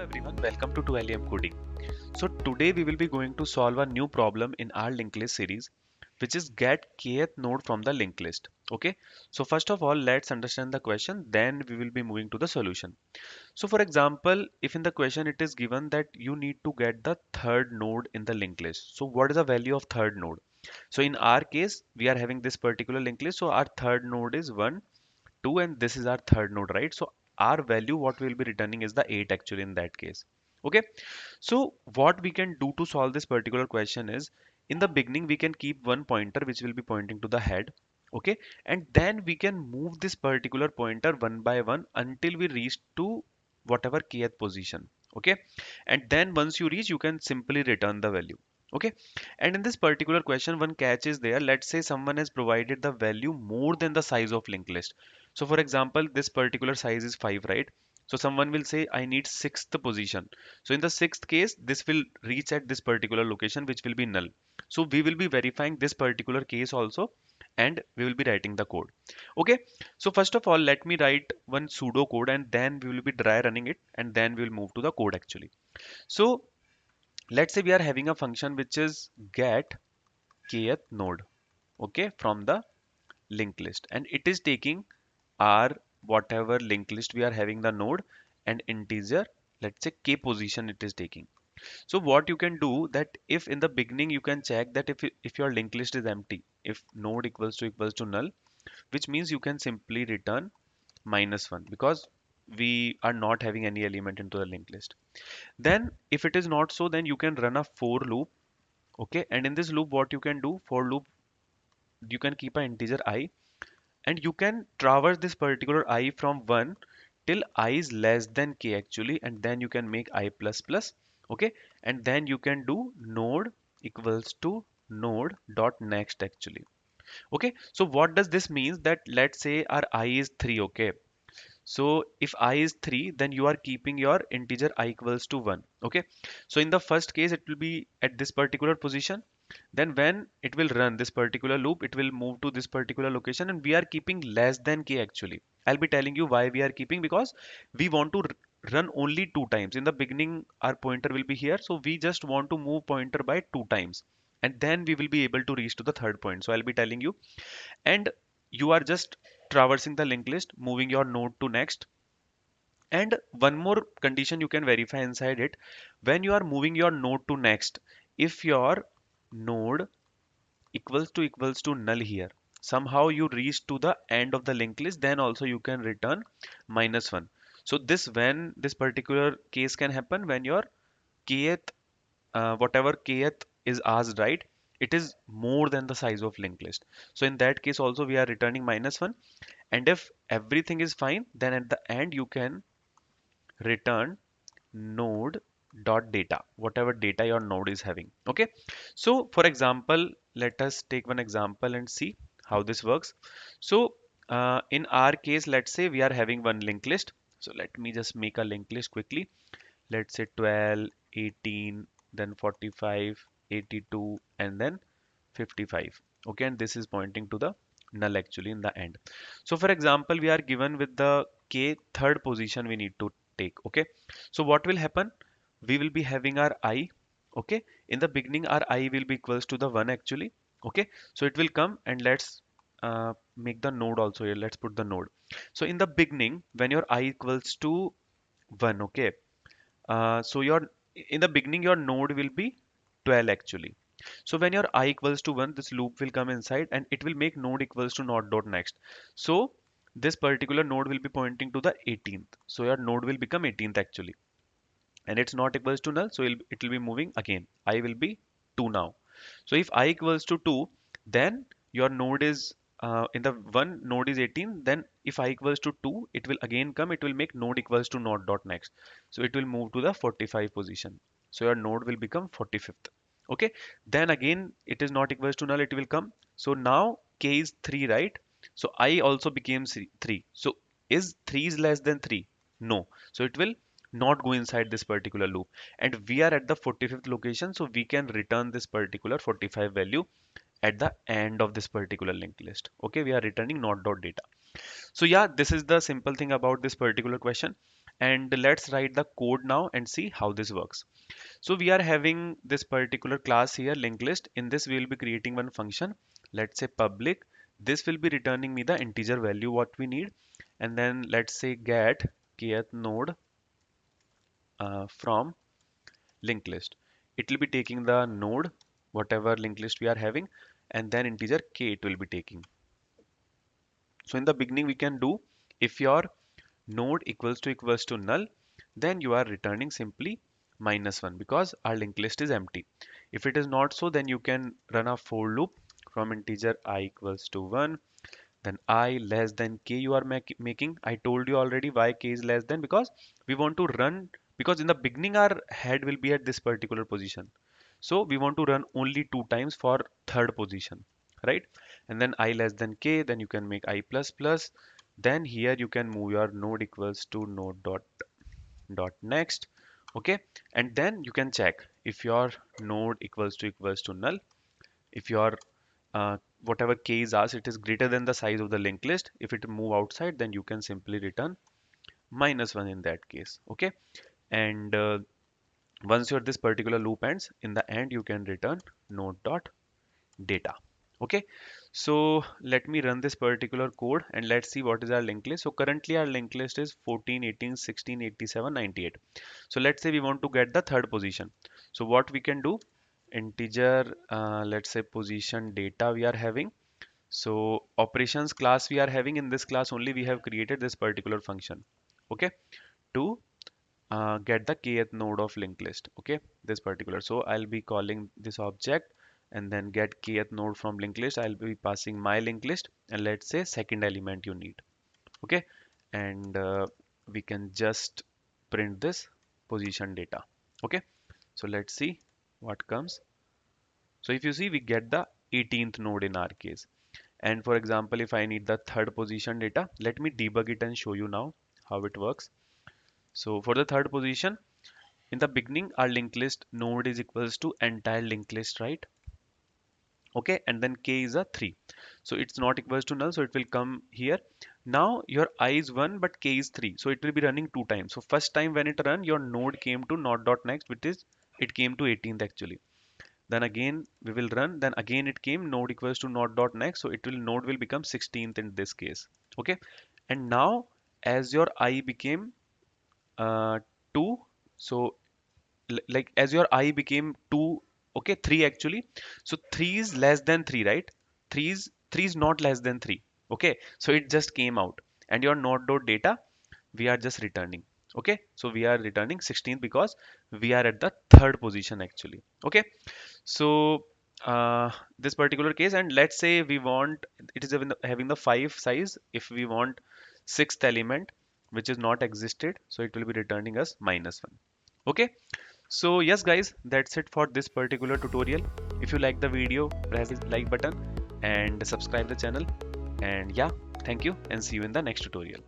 everyone, welcome to 2LEM Coding. So today we will be going to solve a new problem in our linked list series, which is get kth node from the linked list. Okay, so first of all, let's understand the question, then we will be moving to the solution. So for example, if in the question it is given that you need to get the third node in the linked list. So what is the value of third node? So in our case, we are having this particular linked list. So our third node is 1, 2, and this is our third node, right? So our value what we will be returning is the 8 actually in that case. Okay, so what we can do to solve this particular question is, in the beginning we can keep one pointer which will be pointing to the head. Okay, and then we can move this particular pointer one by one until we reach to whatever kth position. Okay, and then once you reach, you can simply return the value. Okay, and in this particular question, one catch is there. Let's say someone has provided the value more than the size of linked list. So for example, this particular size is 5, right? So someone will say I need sixth position. So in the sixth case, this will reach at this particular location, which will be null. So we will be verifying this particular case also, and we will be writing the code. Okay, so first of all, let me write one pseudo code, and then we will be dry running it, and then we will move to the code actually. So let's say we are having a function which is get kth node, okay, from the linked list, and it is taking our whatever linked list we are having the node and integer, let's say k position it is taking. So what you can do that, if in the beginning you can check that if your linked list is empty, if node equals to null, which means you can simply return -1 because we are not having any element into the linked list. Then if it is not so, then you can run a for loop. Okay, and in this loop what you can do, for loop, you can keep an integer I, and you can traverse this particular I from 1 till I is less than k actually, and then you can make I plus plus. Okay, and then you can do node equals to node dot next actually. Okay, so what does this means, that let's say our I is 3. Okay, so if I is 3, then you are keeping your integer I equals to 1. Okay, so in the first case it will be at this particular position. Then when it will run this particular loop, it will move to this particular location, and we are keeping less than k actually. I'll be telling you why we are keeping, because we want to run only 2 times. In the beginning our pointer will be here, so we just want to move pointer by 2 times, and then we will be able to reach to the third point. So I'll be telling you, and you are just traversing the linked list, moving your node to next. And one more condition you can verify inside it, when you are moving your node to next, if your node equals to null here, somehow you reach to the end of the linked list, then also you can return -1. So this, when this particular case can happen, when your kth whatever kth is asked, right, it is more than the size of linked list. So in that case also we are returning -1. And if everything is fine, then at the end you can return node dot data, whatever data your node is having. Okay, so for example, let us take one example and see how this works. So in our case, let's say we are having one linked list. So let me just make a linked list quickly. Let's say 12, 18, then 45, 82, and then 55. Okay, and this is pointing to the null actually in the end. So for example, we are given with the k third position we need to take. Okay, so what will happen, we will be having our I. Okay, in the beginning our I will be equals to the 1 actually. Okay, so it will come, and let's make the node also here. Let's put the node. So in the beginning, when your I equals to 1, okay, so your, in the beginning your node will be 12 actually. So when your I equals to 1, this loop will come inside, and it will make node equals to node dot next. So this particular node will be pointing to the 18th. So your node will become 18th actually, and it's not equals to null, so it will be moving again. I will be 2 now. So if I equals to 2, then your node is in the one node is 18. Then if I equals to 2, it will again come, it will make node equals to node dot next. So it will move to the 45 position. So your node will become 45th. Okay, then again it is not equals to null, it will come. So now k is 3, right? So I also became 3. So is 3 is less than 3? No. So it will not go inside this particular loop, and we are at the 45th location, so we can return this particular 45 value at the end of this particular linked list. Okay, we are returning not dot data. So yeah, this is the simple thing about this particular question. And let's write the code now and see how this works. So we are having this particular class here, linked list. In this, we will be creating one function. Let's say public. This will be returning me the integer value what we need. And then let's say get kth node from linked list. It will be taking the node, whatever linked list we are having, and then integer k it will be taking. So in the beginning, we can do if your node equals to null, then you are returning simply -1 because our linked list is empty. If it is not so, then you can run a for loop from integer I equals to 1, then I less than k you are making. I told you already why k is less than, because we want to run, because in the beginning our head will be at this particular position. So we want to run only 2 times for third position, right? And then I less than k, then you can make I plus plus. Then here you can move your node equals to node dot next. Okay, and then you can check if your node equals to null. If your whatever k is asked, it is greater than the size of the linked list. If it move outside, then you can simply return -1 in that case. Okay, and once your this particular loop ends, in the end you can return node dot data. Okay, so let me run this particular code and let's see what is our linked list. So currently our linked list is 14, 18, 16, 87, 98. So let's say we want to get the third position. So what we can do, integer, let's say position data we are having. So operations class we are having, in this class only we have created this particular function. Okay, to get the kth node of linked list. Okay, this particular. So I'll be calling this object and then get kth node from linked list. I'll be passing my linked list and let's say second element you need. Okay, and we can just print this position data. Okay, so let's see what comes. So if you see, we get the 18th node in our case. And for example, if I need the third position data, let me debug it and show you now how it works. So for the third position, in the beginning, our linked list node is equals to entire linked list, right? Okay, and then k is a 3. So it's not equals to null, so it will come here. Now your I is 1, but k is 3. So it will be running 2 times. So first time when it run, your node came to node.next, which is it came to 18th actually. Then again we will run, then again it came node equals to node.next, so it will node will become 16th in this case. Okay, and now as your I became uh, 2, so like as your I became 2, okay, 3 actually. So 3 is less than 3, right? 3 is not less than 3. Okay, so it just came out, and your node dot data we are just returning. Okay, so we are returning 16th because we are at the third position actually. Okay, so this particular case, and let's say we want, it is having the 5 size. If we want sixth element which is not existed, so it will be returning us -1. Okay, so yes guys, that's it for this particular tutorial. If you like the video, press the like button and subscribe the channel. And yeah, thank you and see you in the next tutorial.